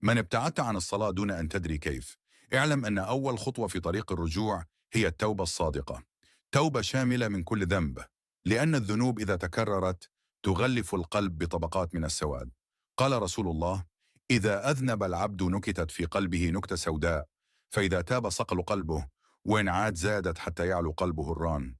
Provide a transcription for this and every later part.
من ابتعدت عن الصلاة دون أن تدري كيف، اعلم أن أول خطوة في طريق الرجوع هي التوبة الصادقة، توبة شاملة من كل ذنب، لأن الذنوب إذا تكررت تغلف القلب بطبقات من السواد. قال رسول الله: إذا أذنب العبد نكتت في قلبه نكتة سوداء، فإذا تاب صقل قلبه، وإن عاد زادت حتى يعلو قلبه الران.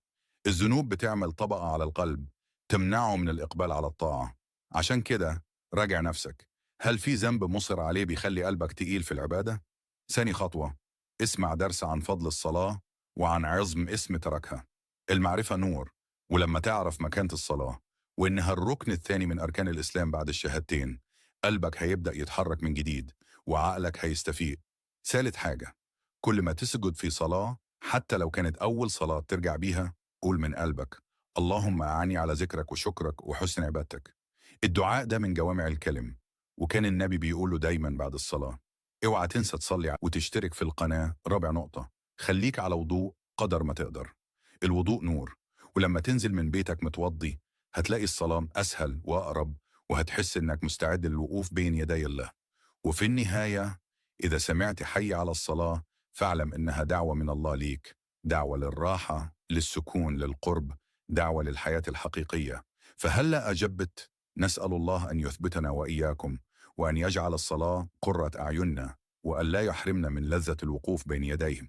الذنوب بتعمل طبقة على القلب تمنعه من الإقبال على الطاعة. عشان كده راجع نفسك، هل في ذنب مصر عليه بيخلي قلبك تقيل في العبادة؟ ثاني خطوة، اسمع درس عن فضل الصلاة وعن عظم اسم تركها. المعرفة نور، ولما تعرف مكانة الصلاة وإنها الركن الثاني من أركان الإسلام بعد الشهادتين، قلبك هيبدأ يتحرك من جديد وعقلك هيستفيق. ثالث حاجة، كل ما تسجد في صلاة حتى لو كانت أول صلاة ترجع بيها، قول من قلبك: اللهم أعني على ذكرك وشكرك وحسن عبادتك. الدعاء ده من جوامع الكلم، وكان النبي بيقوله دايما بعد الصلاة. اوعى تنسى تصلي وتشترك في القناة. رابع نقطة، خليك على وضوء قدر ما تقدر. الوضوء نور، ولما تنزل من بيتك متوضي هتلاقي الصلاة أسهل وأقرب، وهتحس إنك مستعد للوقوف بين يدي الله. وفي النهاية، إذا سمعت حي على الصلاة فاعلم إنها دعوة من الله ليك، دعوة للراحة، للسكون، للقرب، دعوة للحياة الحقيقية. فهلأ أجبت؟ نسأل الله أن يثبتنا وإياكم، وأن يجعل الصلاة قرة أعيننا، وأن لا يحرمنا من لذة الوقوف بين يديه.